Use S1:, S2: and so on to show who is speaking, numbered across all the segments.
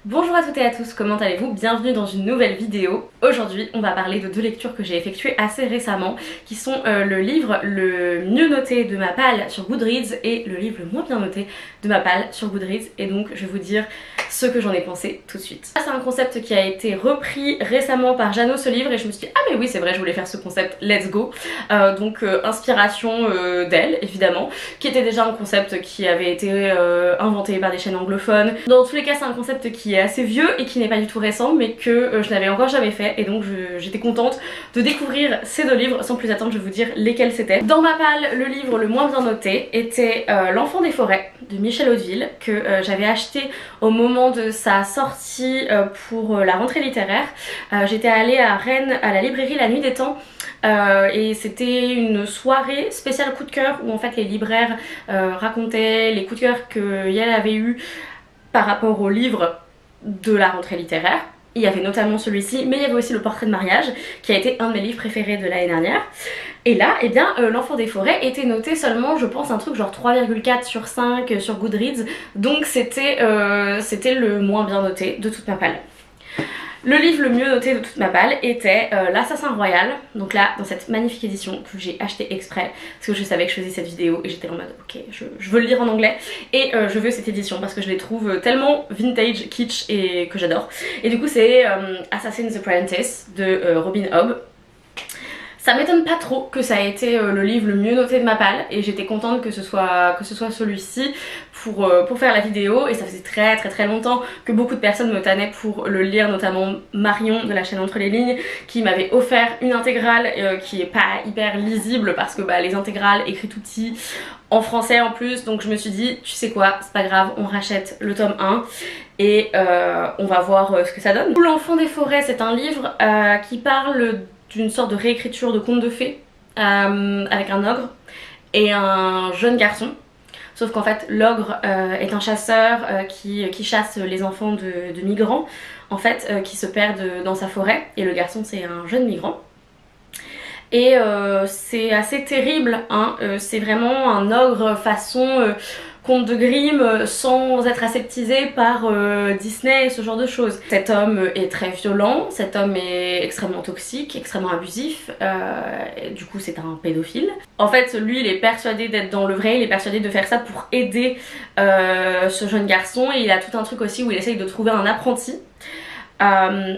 S1: Bonjour à toutes et à tous, comment allez-vous? Bienvenue dans une nouvelle vidéo. Aujourd'hui, on va parler de deux lectures que j'ai effectuées assez récemment, qui sont le livre le mieux noté de ma palle sur Goodreads et le livre le moins bien noté de ma palle sur Goodreads. Et donc, je vais vous dire ce que j'en ai pensé tout de suite. C'est un concept qui a été repris récemment par Jeannot, ce livre, et je me suis dit, ah mais oui, c'est vrai, je voulais faire ce concept, let's go. Inspiration d'elle, évidemment, qui était déjà un concept qui avait été inventé par des chaînes anglophones. Dans tous les cas, c'est un concept qui est assez vieux et qui n'est pas du tout récent, mais que je n'avais encore jamais fait, et donc j'étais contente de découvrir ces deux livres. Sans plus attendre, je vais vous dire lesquels c'était. Dans ma palle, le livre le moins bien noté était L'Enfant des forêts de Michel Hauteville, que j'avais acheté au moment de sa sortie pour la rentrée littéraire. J'étais allée à Rennes à la librairie La Nuit des Temps et c'était une soirée spéciale coup de cœur où en fait les libraires racontaient les coups de cœur qu'elle avait eu par rapport au livre de la rentrée littéraire. Il y avait notamment celui-ci, mais il y avait aussi Le Portrait de mariage, qui a été un de mes livres préférés de l'année dernière. Et là, eh bien, L'Enfant des forêts était noté seulement, je pense, un truc genre 3,4 sur 5 sur Goodreads, donc c'était le moins bien noté de toute ma palle. Le livre le mieux noté de toute ma palle était L'Assassin Royal, donc là dans cette magnifique édition que j'ai acheté exprès parce que je savais que je faisais cette vidéo et j'étais en mode ok je veux le lire en anglais et je veux cette édition parce que je les trouve tellement vintage, kitsch et que j'adore. Et du coup c'est Assassin's Apprentice de Robin Hobb. Ça m'étonne pas trop que ça ait été le livre le mieux noté de ma palle et j'étais contente que ce soit celui-ci pour faire la vidéo, et ça faisait très longtemps que beaucoup de personnes me tannaient pour le lire, notamment Marion de la chaîne Entre les Lignes qui m'avait offert une intégrale qui est pas hyper lisible parce que les intégrales écrites tout petit en français en plus, donc je me suis dit tu sais quoi, c'est pas grave, on rachète le tome 1 et on va voir ce que ça donne. L'Enfant des forêts, c'est un livre qui parle d'une sorte de réécriture de contes de fées avec un ogre et un jeune garçon. Sauf qu'en fait l'ogre est un chasseur qui chasse les enfants de migrants en fait qui se perdent dans sa forêt, et le garçon c'est un jeune migrant. Et c'est assez terrible, hein. C'est vraiment un ogre façon conte de Grimm sans être aseptisé par Disney et ce genre de choses. Cet homme est très violent, cet homme est extrêmement toxique, extrêmement abusif, et du coup c'est un pédophile. En fait lui il est persuadé d'être dans le vrai, il est persuadé de faire ça pour aider ce jeune garçon, et il a tout un truc aussi où il essaye de trouver un apprenti.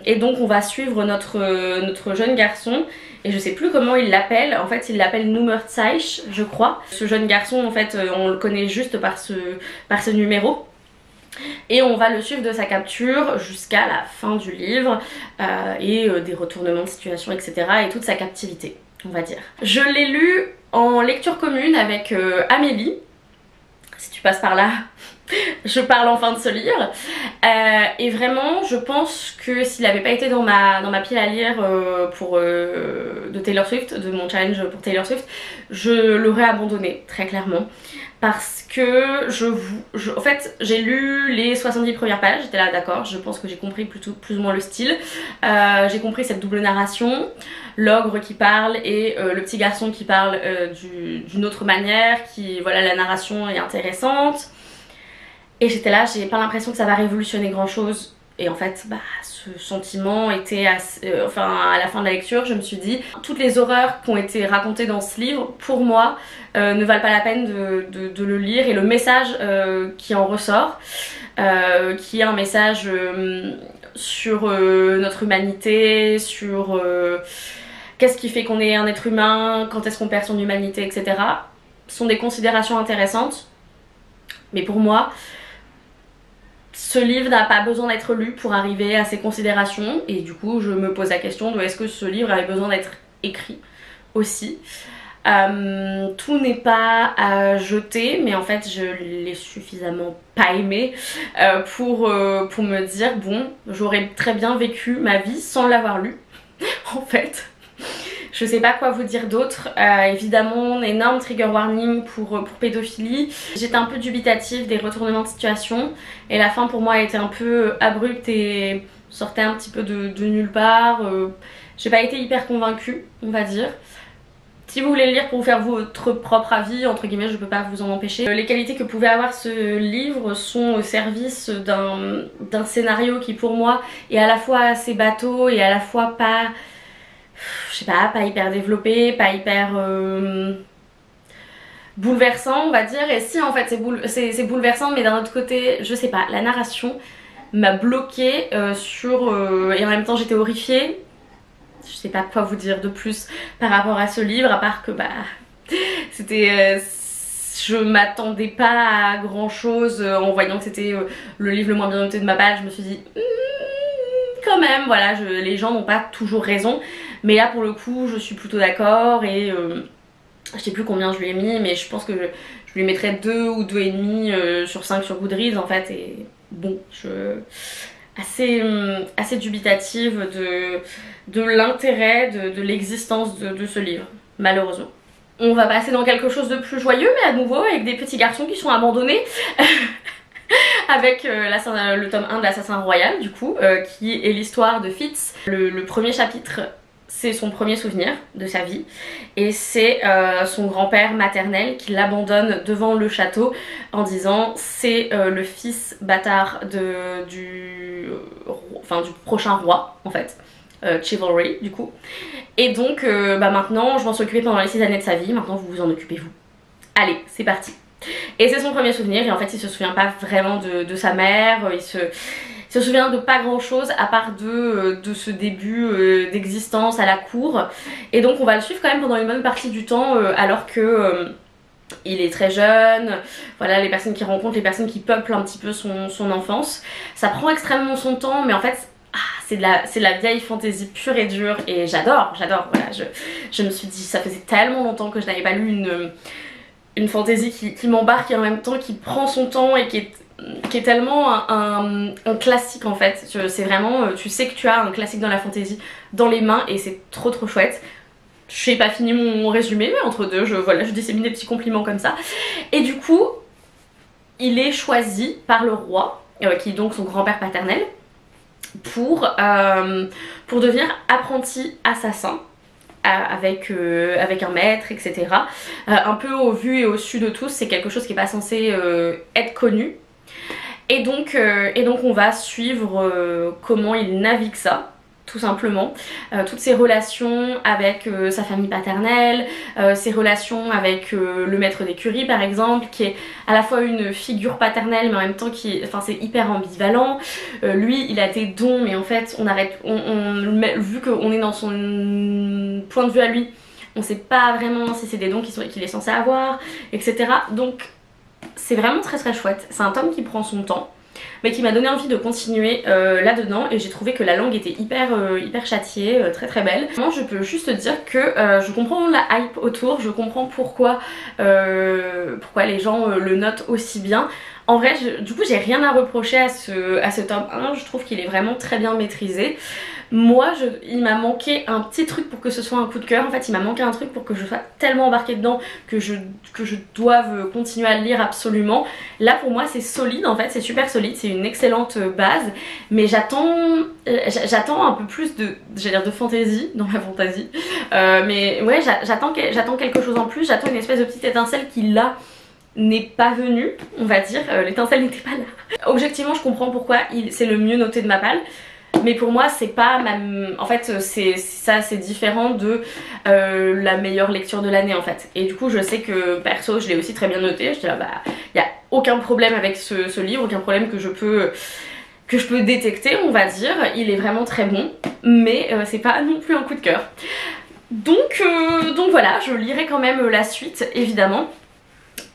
S1: Et donc on va suivre notre jeune garçon, et je sais plus comment il l'appelle, en fait il l'appelle Nummerzeich je crois. Ce jeune garçon en fait on le connaît juste par ce numéro, et on va le suivre de sa capture jusqu'à la fin du livre et des retournements de situation etc, et toute sa captivité on va dire. Je l'ai lu en lecture commune avec Amélie. Si tu passes par là, je parle enfin de ce livre. Et vraiment, je pense que s'il n'avait pas été dans ma pile à lire de Taylor Swift, de mon challenge pour Taylor Swift, je l'aurais abandonné, très clairement. Parce que en fait, j'ai lu les 70 premières pages, j'étais là d'accord, je pense que j'ai compris plus ou moins le style. J'ai compris cette double narration, l'ogre qui parle et le petit garçon qui parle d'une autre manière, voilà, la narration est intéressante. Et j'étais là, j'ai pas l'impression que ça va révolutionner grand chose. Et en fait, ce sentiment était à la fin de la lecture, je me suis dit toutes les horreurs qui ont été racontées dans ce livre, pour moi, ne valent pas la peine de le lire. Et le message qui en ressort, qui est un message sur notre humanité, sur qu'est-ce qui fait qu'on est un être humain, quand est-ce qu'on perd son humanité, etc., sont des considérations intéressantes. Mais pour moi, ce livre n'a pas besoin d'être lu pour arriver à ces considérations, et du coup je me pose la question de est-ce que ce livre avait besoin d'être écrit aussi. Tout n'est pas à jeter, mais en fait je l'ai suffisamment pas aimé pour me dire bon, j'aurais très bien vécu ma vie sans l'avoir lu en fait. Je sais pas quoi vous dire d'autre. Évidemment, énorme trigger warning pour pédophilie. J'étais un peu dubitative des retournements de situation, et la fin pour moi était un peu abrupte et sortait un petit peu de nulle part. J'ai pas été hyper convaincue, on va dire. Si vous voulez le lire pour vous faire votre propre avis, entre guillemets, je peux pas vous en empêcher. Les qualités que pouvait avoir ce livre sont au service d'un scénario qui pour moi est à la fois assez bateau et à la fois pas, je sais pas hyper développé, pas hyper bouleversant on va dire. Et si en fait c'est bouleversant, mais d'un autre côté, je sais pas, la narration m'a bloquée et en même temps j'étais horrifiée. Je sais pas quoi vous dire de plus par rapport à ce livre, à part que bah c'était je m'attendais pas à grand chose en voyant que c'était le livre le moins bien noté de ma page. Je me suis dit quand même voilà, les gens n'ont pas toujours raison, mais là pour le coup je suis plutôt d'accord. Et je sais plus combien je lui ai mis, mais je pense que je lui mettrais 2 ou 2,5 sur 5 sur Goodreads en fait. Et bon, assez dubitative de l'intérêt de l'existence de ce livre, malheureusement. On va passer dans quelque chose de plus joyeux, mais à nouveau avec des petits garçons qui sont abandonnés. Avec le tome 1 de l'Assassin Royal du coup, qui est l'histoire de Fitz. Le premier chapitre, c'est son premier souvenir de sa vie et c'est son grand-père maternel qui l'abandonne devant le château en disant c'est le fils bâtard du prochain roi en fait, Chivalry du coup. Et donc maintenant je m'en suis occupée pendant les 6 années de sa vie, maintenant vous vous en occupez vous. Allez, c'est parti. Et c'est son premier souvenir et en fait il se souvient pas vraiment de sa mère, il se souvient de pas grand chose à part de ce début d'existence à la cour. Et donc on va le suivre quand même pendant une bonne partie du temps alors que il est très jeune, voilà, les personnes qu'il rencontre, les personnes qui peuplent un petit peu son enfance. Ça prend extrêmement son temps, mais en fait c'est de la vieille fantaisie pure et dure et j'adore, voilà, je me suis dit ça faisait tellement longtemps que je n'avais pas lu une fantaisie qui m'embarque et en même temps qui prend son temps et qui est tellement un classique en fait. C'est vraiment, tu sais que tu as un classique dans la fantaisie dans les mains et c'est trop chouette. Je n'ai pas fini mon résumé, mais entre deux, je dissémine des petits compliments comme ça. Et du coup, il est choisi par le roi, qui est donc son grand-père paternel, pour devenir apprenti assassin. Avec un maître, etc. Un peu au vu et au su de tous, c'est quelque chose qui n'est pas censé être connu. Et donc on va suivre comment il navigue ça, tout simplement. Toutes ses relations avec sa famille paternelle, ses relations avec le maître d'écurie par exemple, qui est à la fois une figure paternelle mais en même temps c'est hyper ambivalent. Lui il a des dons mais en fait vu qu'on est dans son point de vue à lui, on sait pas vraiment si c'est des dons qu'il est censé avoir, etc. Donc c'est vraiment très chouette. C'est un tome qui prend son temps mais qui m'a donné envie de continuer là-dedans et j'ai trouvé que la langue était hyper châtiée, très belle. Moi je peux juste dire que je comprends la hype autour, je comprends pourquoi les gens le notent aussi bien. En vrai, du coup j'ai rien à reprocher à ce tome 1, je trouve qu'il est vraiment très bien maîtrisé. Moi, il m'a manqué un petit truc pour que ce soit un coup de cœur. En fait, il m'a manqué un truc pour que je sois tellement embarquée dedans que je doive continuer à le lire absolument. Là, pour moi, c'est solide en fait, c'est super solide, c'est une excellente base. Mais j'attends un peu plus de fantaisie dans la fantaisie. Mais ouais, j'attends quelque chose en plus, j'attends une espèce de petite étincelle qui là n'est pas venue, on va dire. L'étincelle n'était pas là. Objectivement, je comprends pourquoi c'est le mieux noté de ma palle. Mais pour moi c'est pas en fait c'est différent de la meilleure lecture de l'année en fait. Et du coup je sais que perso je l'ai aussi très bien noté. J'étais là y a aucun problème avec ce livre, aucun problème que je peux détecter on va dire. Il est vraiment très bon mais c'est pas non plus un coup de cœur. Donc voilà, je lirai quand même la suite évidemment.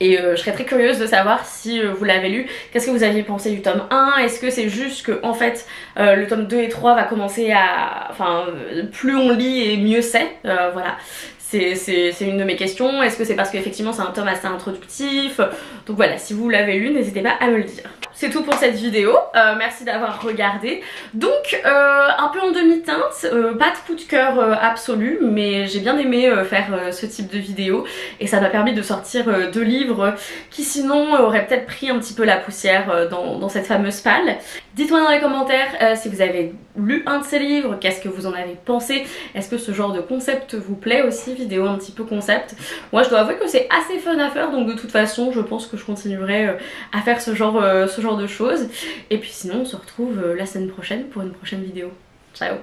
S1: Et je serais très curieuse de savoir si vous l'avez lu, qu'est-ce que vous aviez pensé du tome 1, est-ce que c'est juste que en fait le tome 2 et 3 va commencer à... Enfin plus on lit et mieux c'est, voilà. C'est une de mes questions, est-ce que c'est parce qu'effectivement c'est un tome assez introductif. Donc voilà, si vous l'avez lu, n'hésitez pas à me le dire. c'est tout pour cette vidéo. Merci d'avoir regardé. Donc un peu en demi-teinte, pas de coup de cœur absolu, mais j'ai bien aimé faire ce type de vidéo et ça m'a permis de sortir 2 livres qui sinon auraient peut-être pris un petit peu la poussière dans cette fameuse palle. Dites-moi dans les commentaires si vous avez lu un de ces livres, qu'est-ce que vous en avez pensé, est-ce que ce genre de concept vous plaît aussi, vidéo un petit peu concept. Moi je dois avouer que c'est assez fun à faire, donc de toute façon je pense que je continuerai à faire ce genre de choses. Et puis sinon on se retrouve la semaine prochaine pour une prochaine vidéo. Ciao.